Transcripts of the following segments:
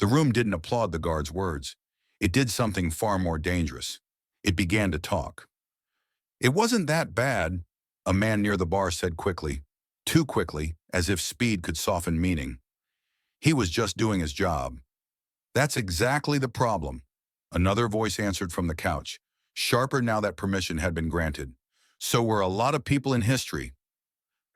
The room didn't applaud the guard's words. It did something far more dangerous. It began to talk. "It wasn't that bad," a man near the bar said quickly, too quickly, as if speed could soften meaning. "He was just doing his job." "That's exactly the problem," another voice answered from the couch, sharper now that permission had been granted. "So were a lot of people in history."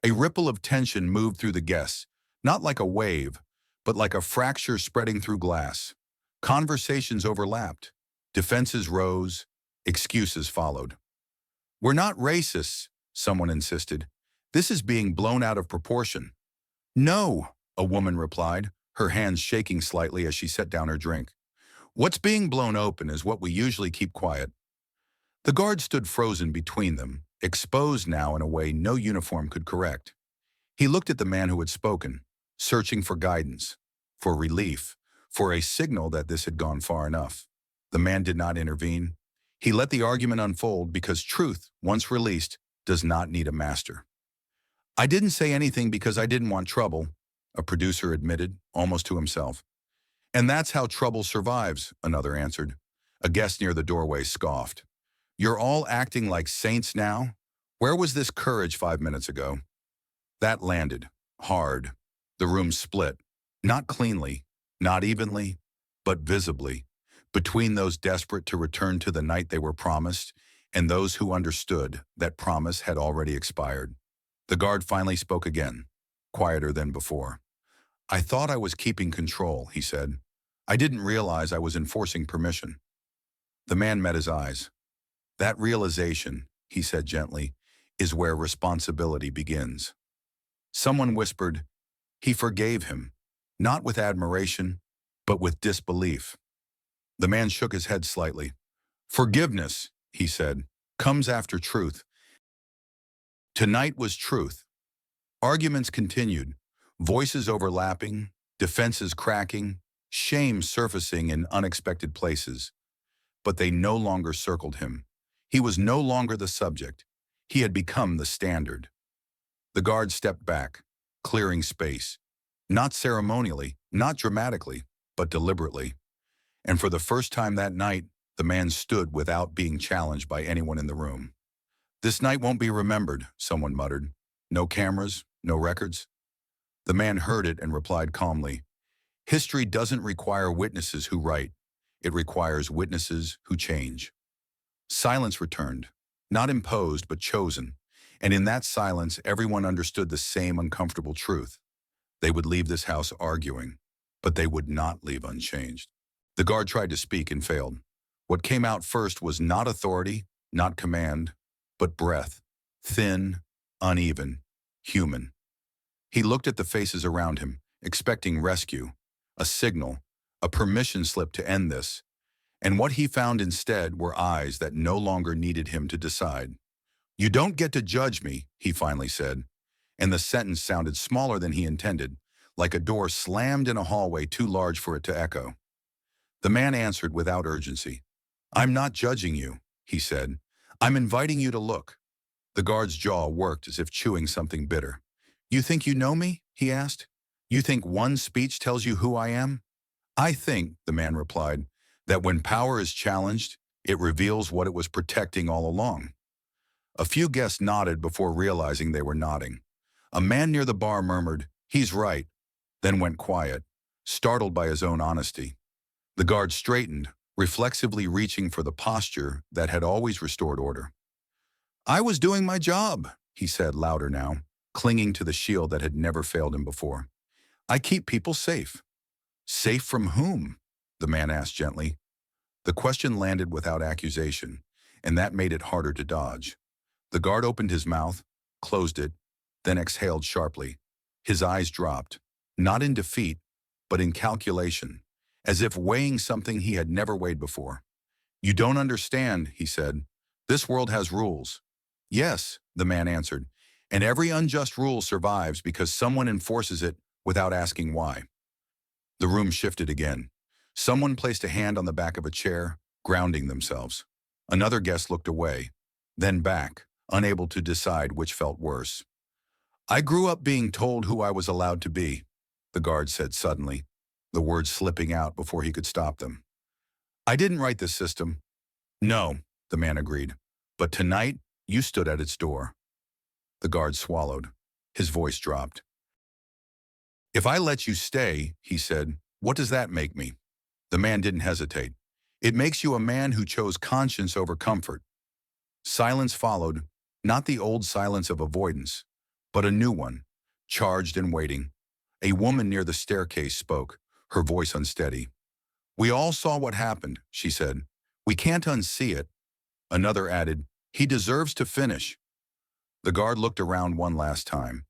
A ripple of tension moved through the guests, not like a wave, but like a fracture spreading through glass. Conversations overlapped. Defenses rose. Excuses followed. "We're not racists," someone insisted. "This is being blown out of proportion." "No," a woman replied, her hands shaking slightly as she set down her drink. "What's being blown open is what we usually keep quiet." The guard stood frozen between them, exposed now in a way no uniform could correct. He looked at the man who had spoken, searching for guidance, for relief, for a signal that this had gone far enough. The man did not intervene. He let the argument unfold because truth, once released, does not need a master. "I didn't say anything because I didn't want trouble," a producer admitted, almost to himself. "And that's how trouble survives," another answered. A guest near the doorway scoffed. "You're all acting like saints now? Where was this courage 5 minutes ago?" That landed, hard. The room split, not cleanly, not evenly, but visibly, between those desperate to return to the night they were promised and those who understood that promise had already expired. The guard finally spoke again, quieter than before. "I thought I was keeping control," he said. "I didn't realize I was enforcing permission." The man met his eyes. "That realization," he said gently, "is where responsibility begins." Someone whispered, "He forgave him," not with admiration, but with disbelief. The man shook his head slightly. "Forgiveness," he said, "comes after truth." Tonight was truth. Arguments continued, voices overlapping, defenses cracking, shame surfacing in unexpected places. But they no longer circled him. He was no longer the subject. He had become the standard. The guard stepped back, clearing space. Not ceremonially, not dramatically, but deliberately. And for the first time that night, the man stood without being challenged by anyone in the room. "This night won't be remembered," someone muttered. "No cameras, no records." The man heard it and replied calmly, "History doesn't require witnesses who write. It requires witnesses who change." Silence returned, not imposed but chosen, and in that silence everyone understood the same uncomfortable truth. They would leave this house arguing, but they would not leave unchanged. The guard tried to speak and failed. What came out first was not authority, not command, but breath, thin, uneven, human. He looked at the faces around him, expecting rescue, a signal, a permission slip to end this, and what he found instead were eyes that no longer needed him to decide. "You don't get to judge me," he finally said, and the sentence sounded smaller than he intended, like a door slammed in a hallway too large for it to echo. The man answered without urgency. "I'm not judging you," he said. "I'm inviting you to look." The guard's jaw worked as if chewing something bitter. "You think you know me?" he asked. "You think one speech tells you who I am?" "I think," the man replied, "that when power is challenged, it reveals what it was protecting all along." A few guests nodded before realizing they were nodding. A man near the bar murmured, "He's right," then went quiet, startled by his own honesty. The guard straightened, reflexively reaching for the posture that had always restored order. "I was doing my job," he said louder now, clinging to the shield that had never failed him before. "I keep people safe." "Safe from whom?" the man asked gently. The question landed without accusation, and that made it harder to dodge. The guard opened his mouth, closed it, then exhaled sharply. His eyes dropped, not in defeat, but in calculation, as if weighing something he had never weighed before. "You don't understand," he said. "This world has rules." "Yes," the man answered, "and every unjust rule survives because someone enforces it without asking why." The room shifted again. Someone placed a hand on the back of a chair, grounding themselves. Another guest looked away, then back, unable to decide which felt worse. "I grew up being told who I was allowed to be," the guard said suddenly. the words slipping out before he could stop them. I didn't write this system. No, the man agreed. But tonight, you stood at its door. The guard swallowed. His voice dropped. If I let you stay, he said, what does that make me? The man didn't hesitate. It makes you a man who chose conscience over comfort. Silence followed, not the old silence of avoidance, but a new one, charged and waiting. A woman near the staircase spoke, her voice unsteady. We all saw what happened, she said. We can't unsee it. Another added, he deserves to finish. The guard looked around one last time.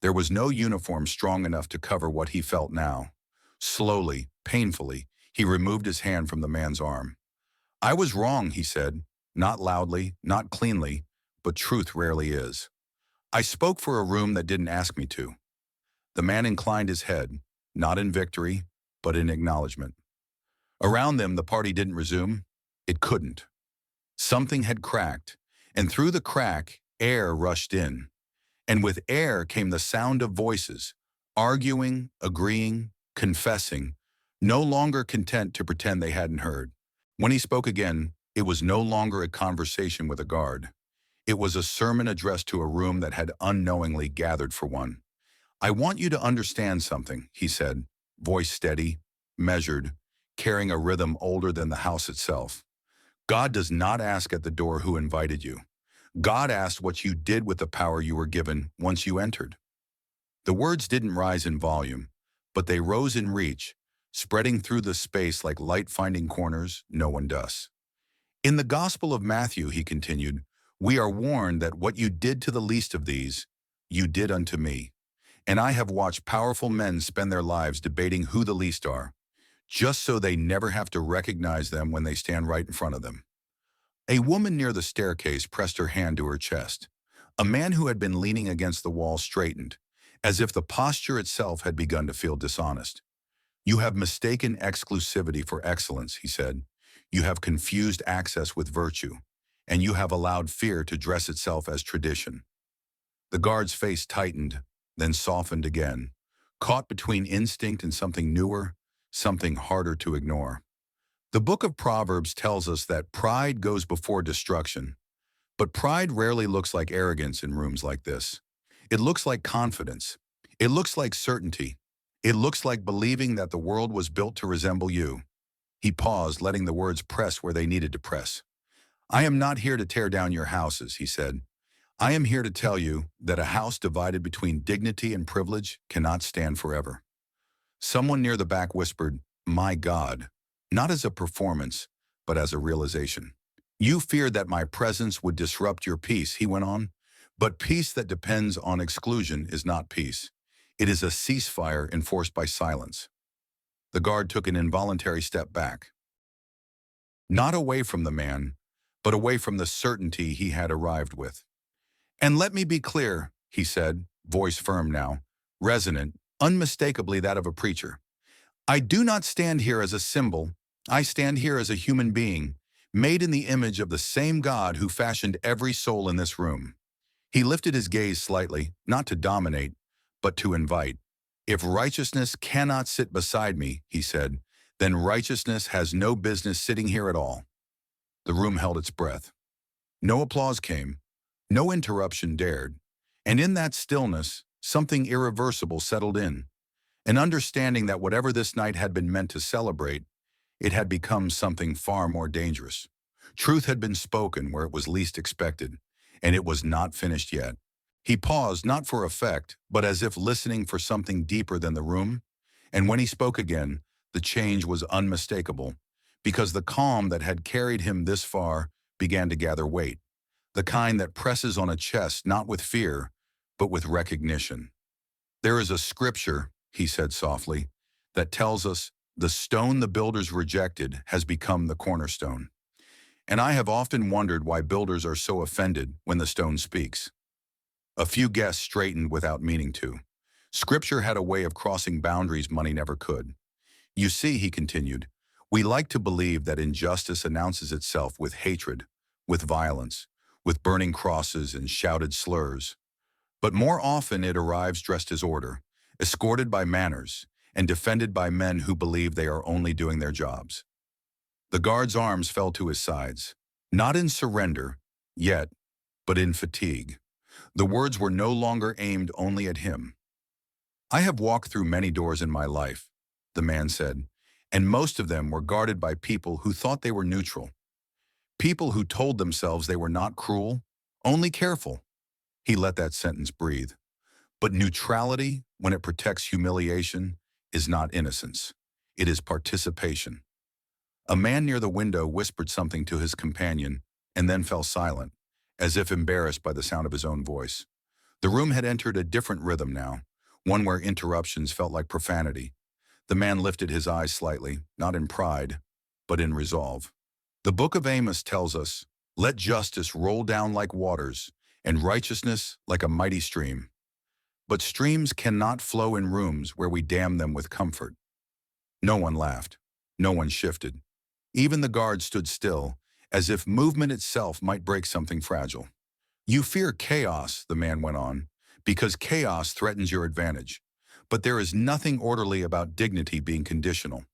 There was no uniform strong enough to cover what he felt now. Slowly, painfully, he removed his hand from the man's arm. I was wrong, he said, not loudly, not cleanly, but truth rarely is. I spoke for a room that didn't ask me to. The man inclined his head, not in victory, but in acknowledgement. Around them, the party didn't resume. It couldn't. Something had cracked, and through the crack, air rushed in. And with air came the sound of voices, arguing, agreeing, confessing, no longer content to pretend they hadn't heard. When he spoke again, it was no longer a conversation with a guard. It was a sermon addressed to a room that had unknowingly gathered for one. I want you to understand something, he said, voice steady, measured, carrying a rhythm older than the house itself. God does not ask at the door who invited you. God asked what you did with the power you were given once you entered. The words didn't rise in volume, but they rose in reach, spreading through the space like light finding corners no one does. In the Gospel of Matthew, he continued, we are warned that what you did to the least of these, you did unto me. And I have watched powerful men spend their lives debating who the least are, just so they never have to recognize them when they stand right in front of them. A woman near the staircase pressed her hand to her chest. A man who had been leaning against the wall straightened, as if the posture itself had begun to feel dishonest. You have mistaken exclusivity for excellence, he said. You have confused access with virtue, and you have allowed fear to dress itself as tradition. The guard's face tightened, then softened again, caught between instinct and something newer, something harder to ignore. The book of Proverbs tells us that pride goes before destruction, but pride rarely looks like arrogance in rooms like this. It looks like confidence. It looks like certainty. It looks like believing that the world was built to resemble you. He paused, letting the words press where they needed to press. I am not here to tear down your houses, he said. I am here to tell you that a house divided between dignity and privilege cannot stand forever. Someone near the back whispered, my God, not as a performance, but as a realization. You feared that my presence would disrupt your peace, he went on, but peace that depends on exclusion is not peace. It is a ceasefire enforced by silence. The guard took an involuntary step back. Not away from the man, but away from the certainty he had arrived with. And let me be clear, he said, voice firm now, resonant, unmistakably that of a preacher. I do not stand here as a symbol. I stand here as a human being, made in the image of the same God who fashioned every soul in this room. He lifted his gaze slightly, not to dominate, but to invite. If righteousness cannot sit beside me, he said, then righteousness has no business sitting here at all. The room held its breath. No applause came. No interruption dared. And in that stillness, something irreversible settled in. An understanding that whatever this night had been meant to celebrate, it had become something far more dangerous. Truth had been spoken where it was least expected, and it was not finished yet. He paused, not for effect, but as if listening for something deeper than the room. And when he spoke again, the change was unmistakable, because the calm that had carried him this far began to gather weight, the kind that presses on a chest not with fear, but with recognition. There is a scripture, he said softly, that tells us the stone the builders rejected has become the cornerstone. And I have often wondered why builders are so offended when the stone speaks. A few guests straightened without meaning to. Scripture had a way of crossing boundaries money never could. You see, he continued, we like to believe that injustice announces itself with hatred, with violence, with burning crosses and shouted slurs. But more often it arrives dressed as order, escorted by manners, and defended by men who believe they are only doing their jobs. The guard's arms fell to his sides, not in surrender, yet, but in fatigue. The words were no longer aimed only at him. "I have walked through many doors in my life," the man said, "and most of them were guarded by people who thought they were neutral. People who told themselves they were not cruel, only careful." He let that sentence breathe. But neutrality, when it protects humiliation, is not innocence. It is participation. A man near the window whispered something to his companion and then fell silent, as if embarrassed by the sound of his own voice. The room had entered a different rhythm now, one where interruptions felt like profanity. The man lifted his eyes slightly, not in pride, but in resolve. The book of Amos tells us, "Let justice roll down like waters, and righteousness like a mighty stream. But streams cannot flow in rooms where we dam them with comfort." No one laughed. No one shifted. Even the guard stood still, as if movement itself might break something fragile. "You fear chaos," the man went on, "because chaos threatens your advantage. But there is nothing orderly about dignity being conditional.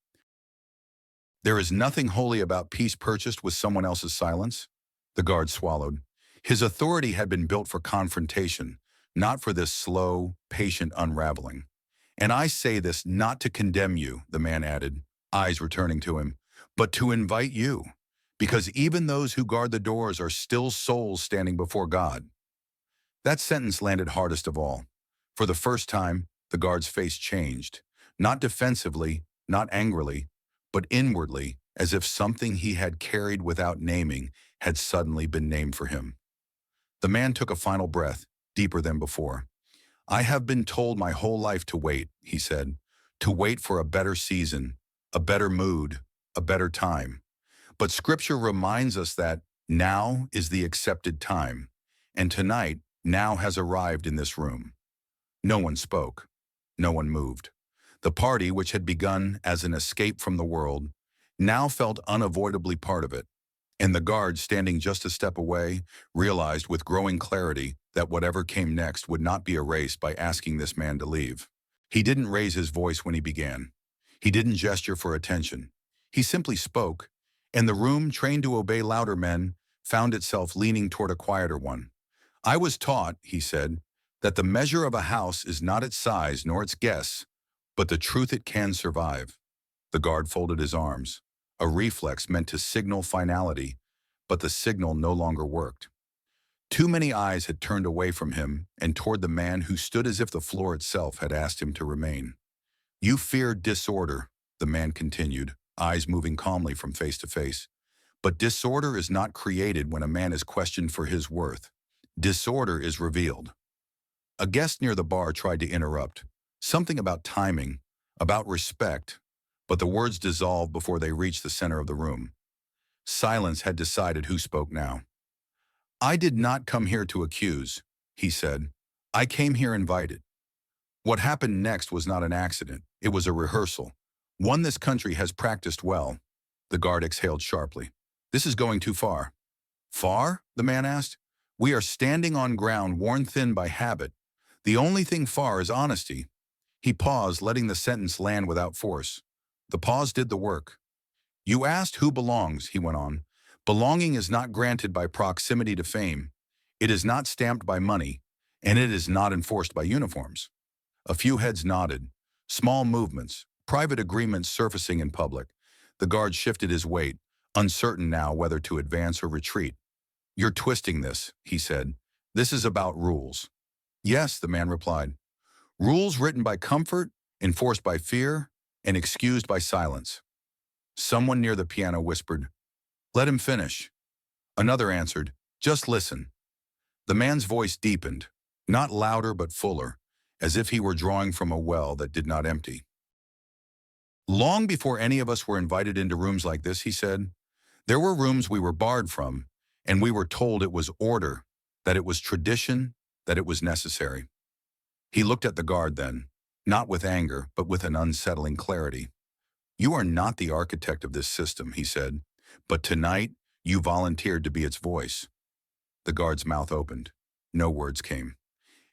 There is nothing holy about peace purchased with someone else's silence." The guard swallowed. His authority had been built for confrontation, not for this slow, patient unraveling. "And I say this not to condemn you," the man added, eyes returning to him, "but to invite you, because even those who guard the doors are still souls standing before God." That sentence landed hardest of all. For the first time, the guard's face changed, not defensively, not angrily, but inwardly, as if something he had carried without naming had suddenly been named for him. The man took a final breath, deeper than before. "I have been told my whole life to wait," he said, "to wait for a better season, a better mood, a better time. But Scripture reminds us that now is the accepted time, and tonight now has arrived in this room." No one spoke. No one moved. The party, which had begun as an escape from the world, now felt unavoidably part of it. And the guard, standing just a step away, realized with growing clarity that whatever came next would not be erased by asking this man to leave. He didn't raise his voice when he began. He didn't gesture for attention. He simply spoke, and the room, trained to obey louder men, found itself leaning toward a quieter one. "I was taught," he said, "that the measure of a house is not its size nor its guests, but the truth it can survive." The guard folded his arms, a reflex meant to signal finality, but the signal no longer worked. Too many eyes had turned away from him and toward the man who stood as if the floor itself had asked him to remain. "You fear disorder," the man continued, eyes moving calmly from face to face. "But disorder is not created when a man is questioned for his worth. Disorder is revealed." A guest near the bar tried to interrupt, something about timing, about respect, but the words dissolved before they reached the center of the room. Silence had decided who spoke now. "I did not come here to accuse," he said. "I came here invited." What happened next was not an accident. It was a rehearsal, one this country has practiced well. The guard exhaled sharply. "This is going too far." "Far?" the man asked. "We are standing on ground worn thin by habit. The only thing far is honesty." He paused, letting the sentence land without force. The pause did the work. "You asked who belongs," he went on. "Belonging is not granted by proximity to fame. It is not stamped by money, and it is not enforced by uniforms." A few heads nodded. Small movements, private agreements surfacing in public. The guard shifted his weight, uncertain now whether to advance or retreat. "You're twisting this," he said. "This is about rules." "Yes," the man replied. "Rules written by comfort, enforced by fear, and excused by silence." Someone near the piano whispered, "Let him finish." Another answered, "Just listen." The man's voice deepened, not louder but fuller, as if he were drawing from a well that did not empty. "Long before any of us were invited into rooms like this," he said, "there were rooms we were barred from, and we were told it was order, that it was tradition, that it was necessary." He looked at the guard then, not with anger, but with an unsettling clarity. "You are not the architect of this system," he said, "but tonight you volunteered to be its voice." The guard's mouth opened. No words came.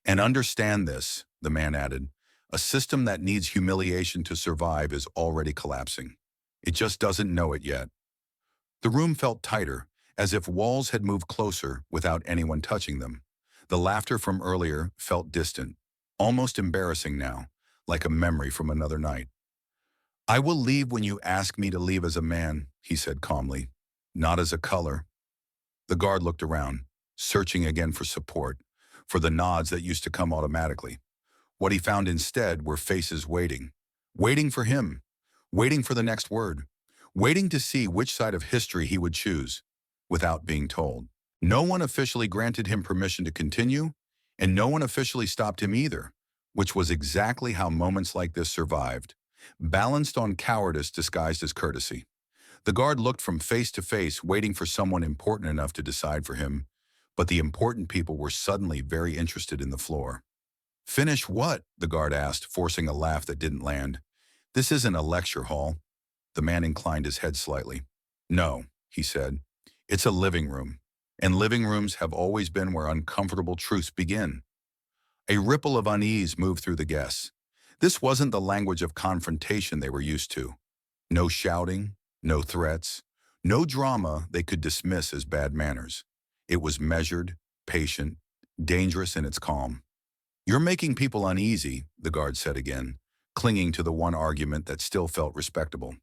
"And understand this," the man added, A system that needs humiliation to survive is already collapsing. It just doesn't know it yet. The room felt tighter, as if walls had moved closer without anyone touching them. The laughter from earlier felt distant, almost embarrassing now, like a memory from another night. "I will leave when you ask me to leave as a man," he said calmly, "not as a color." The guard looked around, searching again for support, for the nods that used to come automatically. What he found instead were faces waiting. Waiting for him. Waiting for the next word. Waiting to see which side of history he would choose, without being told. No one officially granted him permission to continue, and no one officially stopped him either, which was exactly how moments like this survived, balanced on cowardice disguised as courtesy. The guard looked from face to face, waiting for someone important enough to decide for him, but the important people were suddenly very interested in the floor. "Finish what?" the guard asked, forcing a laugh that didn't land. "This isn't a lecture hall." The man inclined his head slightly. "No," he said. "It's a living room, and living rooms have always been where uncomfortable truths begin." A ripple of unease moved through the guests. This wasn't the language of confrontation they were used to. No shouting, no threats, no drama they could dismiss as bad manners. It was measured, patient, dangerous in its calm. "You're making people uneasy," the guard said again, clinging to the one argument that still felt respectable.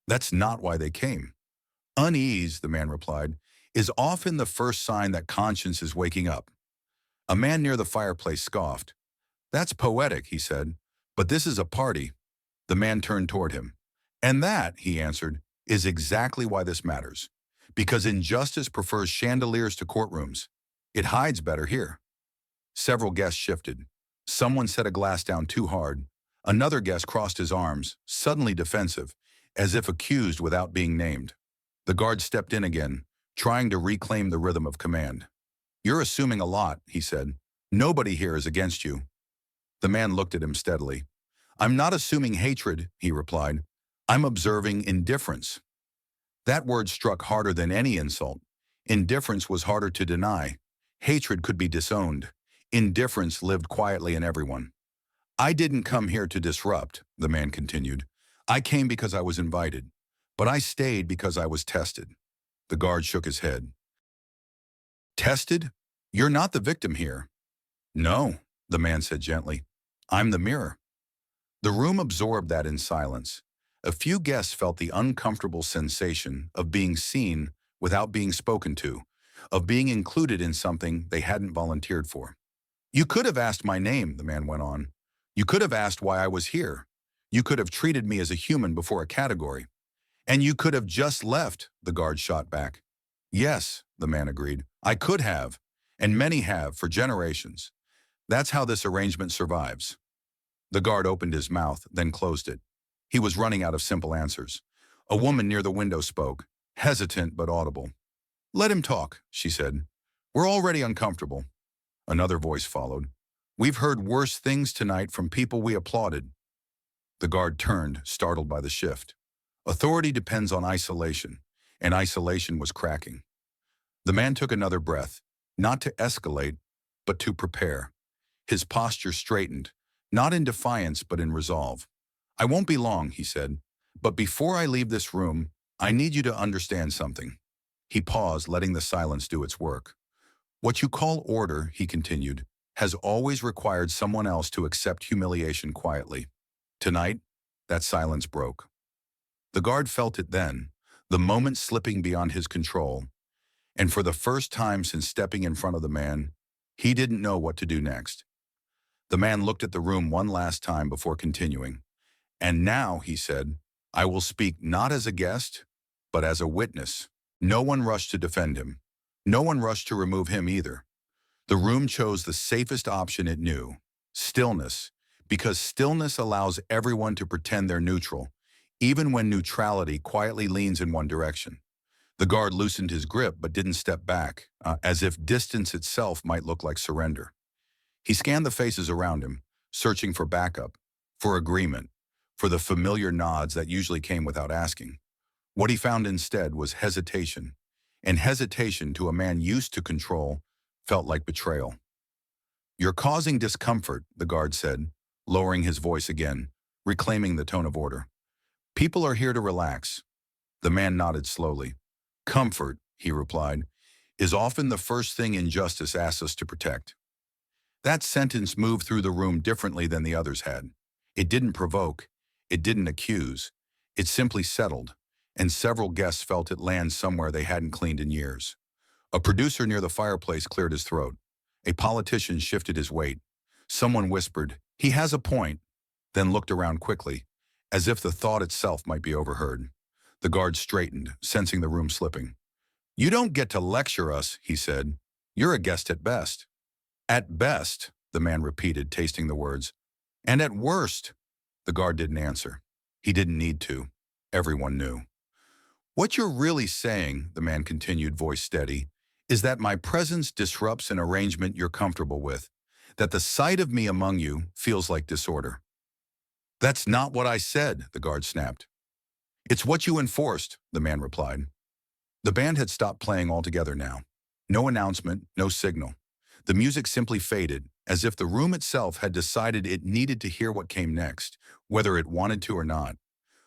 "That's not why they came." "Unease," the man replied, "is often the first sign that conscience is waking up." A man near the fireplace scoffed. "That's poetic," he said, "but this is a party." The man turned toward him. "And that," he answered, "is exactly why this matters. Because injustice prefers chandeliers to courtrooms. It hides better here." Several guests shifted. Someone set a glass down too hard. Another guest crossed his arms, suddenly defensive, as if accused without being named. The guard stepped in again, trying to reclaim the rhythm of command. "You're assuming a lot," he said. "Nobody here is against you." The man looked at him steadily. "I'm not assuming hatred," he replied. "I'm observing indifference." That word struck harder than any insult. Indifference was harder to deny. Hatred could be disowned. Indifference lived quietly in everyone. "I didn't come here to disrupt," the man continued. "I came because I was invited. But I stayed because I was tested." The guard shook his head. "Tested? You're not the victim here." "No," the man said gently. "I'm the mirror." The room absorbed that in silence. A few guests felt the uncomfortable sensation of being seen without being spoken to, of being included in something they hadn't volunteered for. "You could have asked my name," the man went on. "You could have asked why I was here. You could have treated me as a human before a category. And you could have just left," the guard shot back. "Yes," the man agreed. "I could have, and many have for generations. That's how this arrangement survives." The guard opened his mouth, then closed it. He was running out of simple answers. A woman near the window spoke, hesitant but audible. "Let him talk," she said. "We're already uncomfortable." Another voice followed. "We've heard worse things tonight from people we applauded." The guard turned, startled by the shift. Authority depends on isolation, and isolation was cracking. The man took another breath, not to escalate, but to prepare. His posture straightened, not in defiance but in resolve. "I won't be long," he said, "but before I leave this room, I need you to understand something." He paused, letting the silence do its work. "What you call order," he continued, "has always required someone else to accept humiliation quietly. Tonight, that silence broke." The guard felt it then, the moment slipping beyond his control, and for the first time since stepping in front of the man, he didn't know what to do next. The man looked at the room one last time before continuing. "And now," he said, "I will speak not as a guest, but as a witness." No one rushed to defend him. No one rushed to remove him either. The room chose the safest option it knew, stillness, because stillness allows everyone to pretend they're neutral, even when neutrality quietly leans in one direction. The guard loosened his grip but didn't step back, as if distance itself might look like surrender. He scanned the faces around him, searching for backup, for agreement, for the familiar nods that usually came without asking. What he found instead was hesitation, and hesitation to a man used to control felt like betrayal. "You're causing discomfort," the guard said. lowering his voice again, reclaiming the tone of order. People are here to relax. The man nodded slowly. Comfort, he replied, is often the first thing injustice asks us to protect. That sentence moved through the room differently than the others had. It didn't provoke. It didn't accuse. It simply settled, and several guests felt it land somewhere they hadn't cleaned in years. A producer near the fireplace cleared his throat. A politician shifted his weight. Someone whispered, "He has a point," then looked around quickly, as if the thought itself might be overheard. The guard straightened, sensing the room slipping. "You don't get to lecture us," he said. "You're a guest at best." "At best," the man repeated, tasting the words. "And at worst." The guard didn't answer. He didn't need to. Everyone knew. "What you're really saying," the man continued, voice steady, "is that my presence disrupts an arrangement you're comfortable with, that the sight of me among you feels like disorder." "That's not what I said," the guard snapped. "It's what you enforced," the man replied. The band had stopped playing altogether now. No announcement, no signal. The music simply faded, as if the room itself had decided it needed to hear what came next, whether it wanted to or not.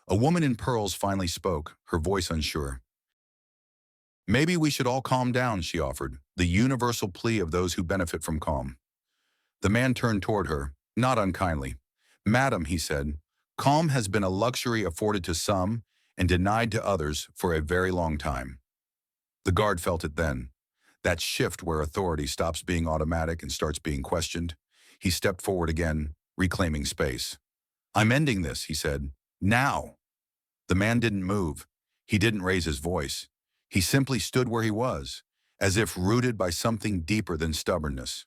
A woman in pearls finally spoke, her voice unsure. "Maybe we should all calm down," she offered, the universal plea of those who benefit from calm. The man turned toward her, not unkindly. "Madam," he said, "calm has been a luxury afforded to some and denied to others for a very long time." The guard felt it then. That shift where authority stops being automatic and starts being questioned. He stepped forward again, reclaiming space. "I'm ending this," he said. "Now." The man didn't move. He didn't raise his voice. He simply stood where he was, as if rooted by something deeper than stubbornness.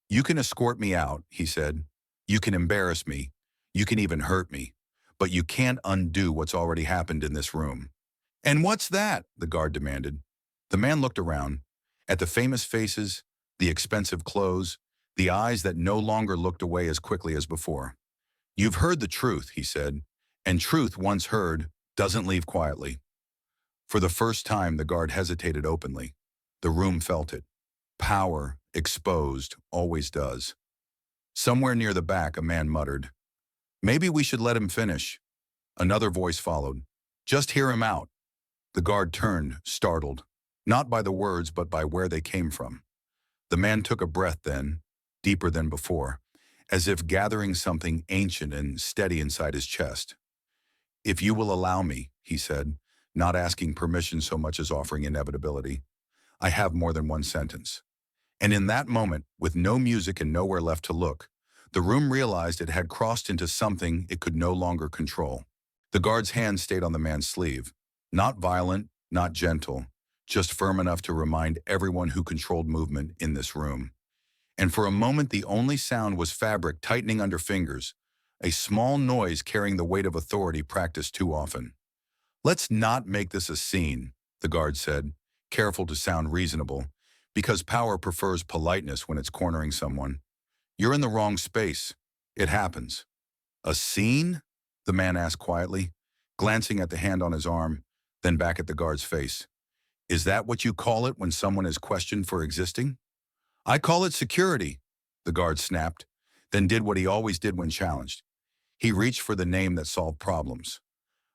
"You can escort me out," he said. "You can embarrass me. You can even hurt me. But you can't undo what's already happened in this room." "And what's that?" the guard demanded. The man looked around, at the famous faces, the expensive clothes, the eyes that no longer looked away as quickly as before. "You've heard the truth," he said, "and truth once heard doesn't leave quietly." For the first time, the guard hesitated openly. The room felt it. Power, exposed, always does. Somewhere near the back, a man muttered, "Maybe we should let him finish." Another voice followed, "Just hear him out." The guard turned, startled, not by the words but by where they came from. The man took a breath then, deeper than before, as if gathering something ancient and steady inside his chest. "If you will allow me," he said, not asking permission so much as offering inevitability, "I have more than one sentence." And in that moment, with no music and nowhere left to look, the room realized it had crossed into something it could no longer control. The guard's hand stayed on the man's sleeve, not violent, not gentle, just firm enough to remind everyone who controlled movement in this room. And for a moment, the only sound was fabric tightening under fingers, a small noise carrying the weight of authority practiced too often. "Let's not make this a scene," the guard said, careful to sound reasonable, because power prefers politeness when it's cornering someone. "You're in the wrong space. It happens." "A scene?" the man asked quietly, glancing at the hand on his arm, then back at the guard's face. "Is that what you call it when someone is questioned for existing?" "I call it security," the guard snapped, then did what he always did when challenged. He reached for the name that solved problems.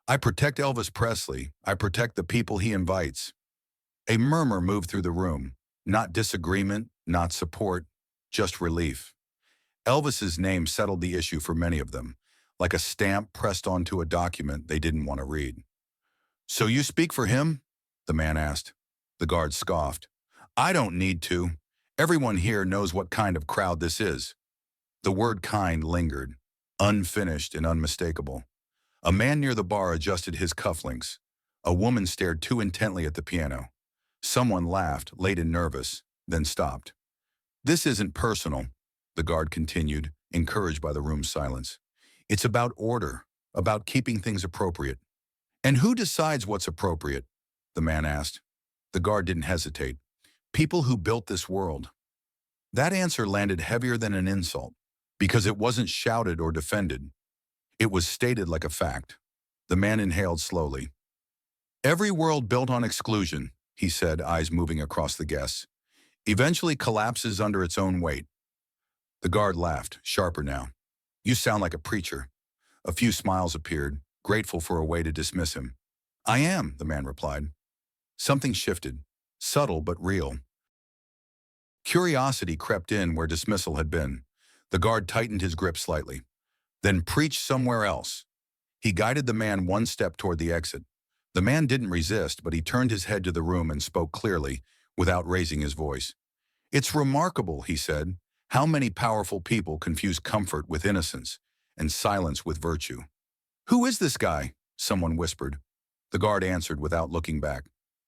"I protect Elvis Presley. I protect the people he invites." A murmur moved through the room, not disagreement, not support, just relief. Elvis's name settled the issue for many of them, like a stamp pressed onto a document they didn't want to read. "So you speak for him?" the man asked. The guard scoffed. "I don't need to. Everyone here knows what kind of crowd this is." The word kind lingered, unfinished and unmistakable. A man near the bar adjusted his cufflinks. A woman stared too intently at the piano. Someone laughed, late and nervous, then stopped. "This isn't personal," the guard continued, encouraged by the room's silence. "It's about order, about keeping things appropriate." "And who decides what's appropriate?" the man asked. The guard didn't hesitate. "People who built this world." That answer landed heavier than an insult, because it wasn't shouted or defended. It was stated like a fact. The man inhaled slowly. "Every world built on exclusion," he said, eyes moving across the guests, "eventually collapses under its own weight." The guard laughed, sharper now. You sound like a preacher. A few smiles appeared, grateful for a way to dismiss him. I am, the man replied. Something shifted, subtle but real. Curiosity crept in where dismissal had been. The guard tightened his grip slightly. Then preach somewhere else. He guided the man one step toward the exit. The man didn't resist, but he turned his head to the room and spoke clearly, without raising his voice. It's remarkable, he said, how many powerful people confuse comfort with innocence and silence with virtue. Who is this guy? Someone whispered. The guard answered without looking back.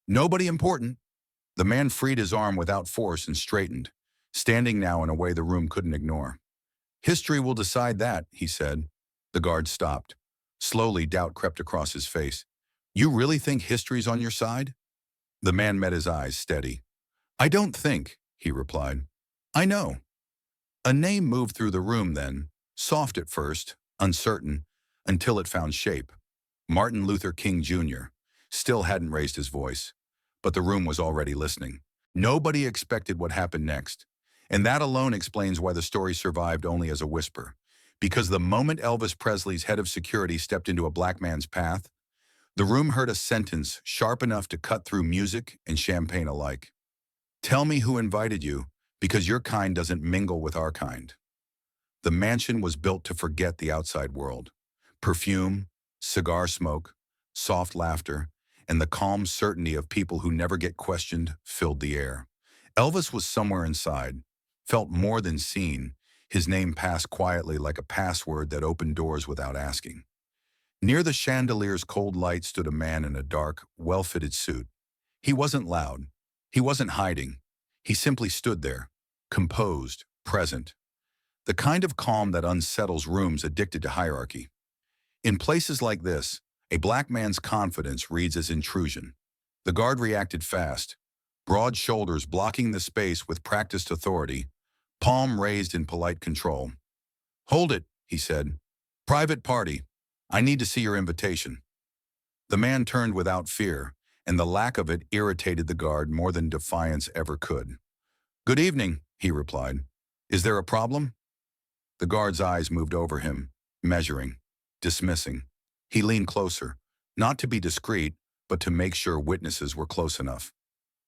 Nobody important. The man freed his arm without force and straightened, standing now in a way the room couldn't ignore. History will decide that, he said. The guard stopped. Slowly, doubt crept across his face. You really think history's on your side? The man met his eyes steady. I don't think, he replied. I know. A name moved through the room then, soft at first, uncertain, until it found shape. Martin Luther King Jr. still hadn't raised his voice, but the room was already listening. Nobody expected what happened next, and that alone explains why the story survived only as a whisper. Because the moment Elvis Presley's head of security stepped into a black man's path, the room heard a sentence sharp enough to cut through music and champagne alike. Tell me who invited you, because your kind doesn't mingle with our kind. The mansion was built to forget the outside world. Perfume, cigar smoke, soft laughter, and the calm certainty of people who never get questioned filled the air. Elvis was somewhere inside, felt more than seen. His name passed quietly like a password that opened doors without asking. Near the chandelier's cold light stood a man in a dark, well-fitted suit. He wasn't loud. He wasn't hiding. He simply stood there, composed, present. The kind of calm that unsettles rooms addicted to hierarchy. In places like this, a black man's confidence reads as intrusion. The guard reacted fast, broad shoulders blocking the space with practiced authority, palm raised in polite control. Hold it, he said. Private party. I need to see your invitation. The man turned without fear, and the lack of it irritated the guard more than defiance ever could. Good evening, he replied. Is there a problem? The guard's eyes moved over him, measuring, dismissing. He leaned closer, not to be discreet, but to make sure witnesses were close enough.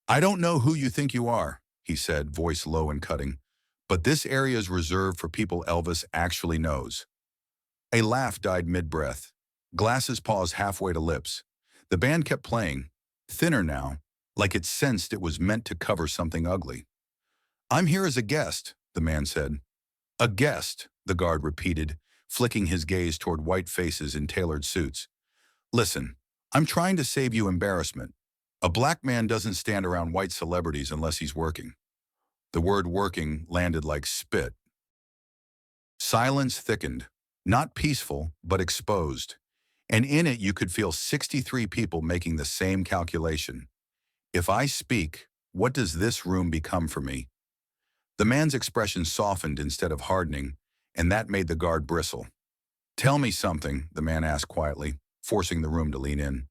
I don't know who you think you are, he said, voice low and cutting, but this area is reserved for people Elvis actually knows. A laugh died mid-breath. Glasses paused halfway to lips. The band kept playing, thinner now, like it sensed it was meant to cover something ugly. I'm here as a guest, the man said. A guest, the guard repeated, flicking his gaze toward white faces in tailored suits. Listen, I'm trying to save you embarrassment. A black man doesn't stand around white celebrities unless he's working. The word working landed like spit. Silence thickened, not peaceful, but exposed. And in it you could feel 63 people making the same calculation. If I speak, what does this room become for me? The man's expression softened instead of hardening, and that made the guard bristle. Tell me something, the man asked quietly, forcing the room to lean in.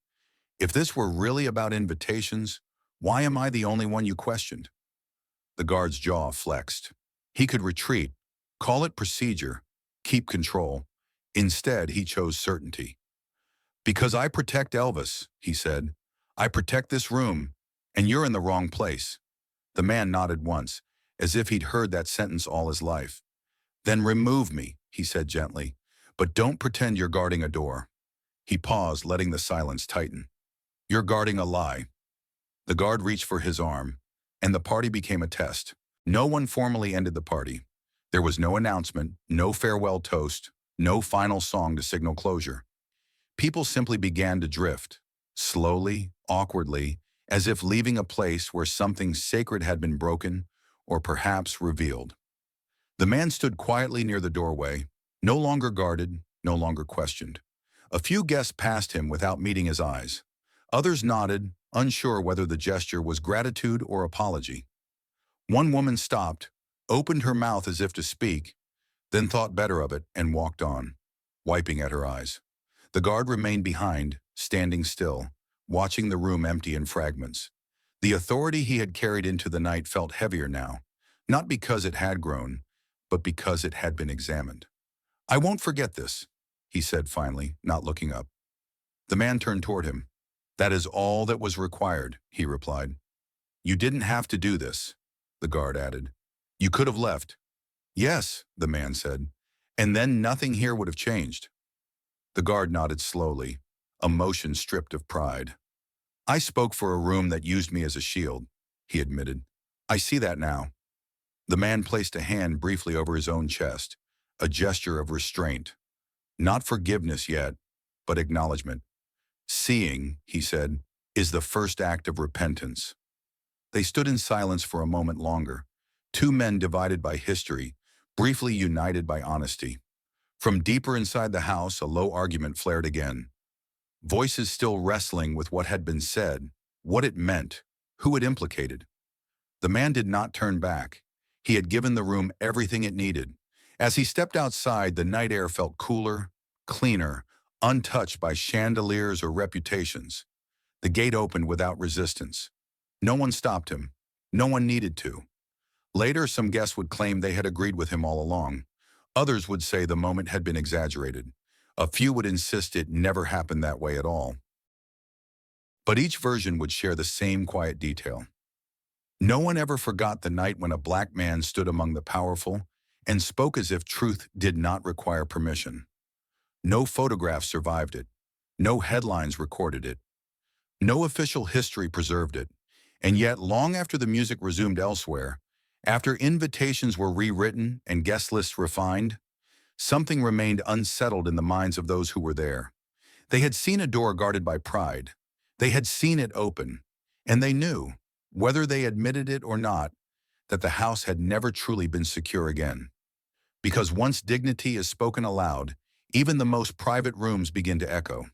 If this were really about invitations, why am I the only one you questioned? The guard's jaw flexed. He could retreat, call it procedure, keep control. Instead, he chose certainty. Because I protect Elvis, he said. I protect this room, and you're in the wrong place. The man nodded once, as if he'd heard that sentence all his life. Then remove me, he said gently, but don't pretend you're guarding a door. He paused, letting the silence tighten. You're guarding a lie. The guard reached for his arm, and the party became a test. No one formally ended the party. There was no announcement, no farewell toast, no final song to signal closure. People simply began to drift, slowly, awkwardly, as if leaving a place where something sacred had been broken or perhaps revealed. The man stood quietly near the doorway, no longer guarded, no longer questioned. A few guests passed him without meeting his eyes. Others nodded, unsure whether the gesture was gratitude or apology. One woman stopped, opened her mouth as if to speak, then thought better of it and walked on, wiping at her eyes. The guard remained behind, standing still, watching the room empty in fragments. The authority he had carried into the night felt heavier now, not because it had grown, but because it had been examined. "I won't forget this," he said finally, not looking up. The man turned toward him. "That is all that was required," he replied. "You didn't have to do this," the guard added. "You could have left." "Yes," the man said, "and then nothing here would have changed." The guard nodded slowly, emotion stripped of pride. "I spoke for a room that used me as a shield," he admitted. "I see that now." The man placed a hand briefly over his own chest, a gesture of restraint. Not forgiveness yet, but acknowledgement. "Seeing," he said, "is the first act of repentance." They stood in silence for a moment longer, two men divided by history, briefly united by honesty. From deeper inside the house, a low argument flared again. Voices still wrestling with what had been said, what it meant, who it implicated. The man did not turn back. He had given the room everything it needed. As he stepped outside, the night air felt cooler, cleaner, untouched by chandeliers or reputations. The gate opened without resistance. No one stopped him. No one needed to. Later, some guests would claim they had agreed with him all along. Others would say the moment had been exaggerated. A few would insist it never happened that way at all. But each version would share the same quiet detail. No one ever forgot the night when a black man stood among the powerful and spoke as if truth did not require permission. No photographs survived it. No headlines recorded it. No official history preserved it. And yet, long after the music resumed elsewhere, after invitations were rewritten and guest lists refined, something remained unsettled in the minds of those who were there. They had seen a door guarded by pride. They had seen it open. And they knew, whether they admitted it or not, that the house had never truly been secure again. Because once dignity is spoken aloud, even the most private rooms begin to echo.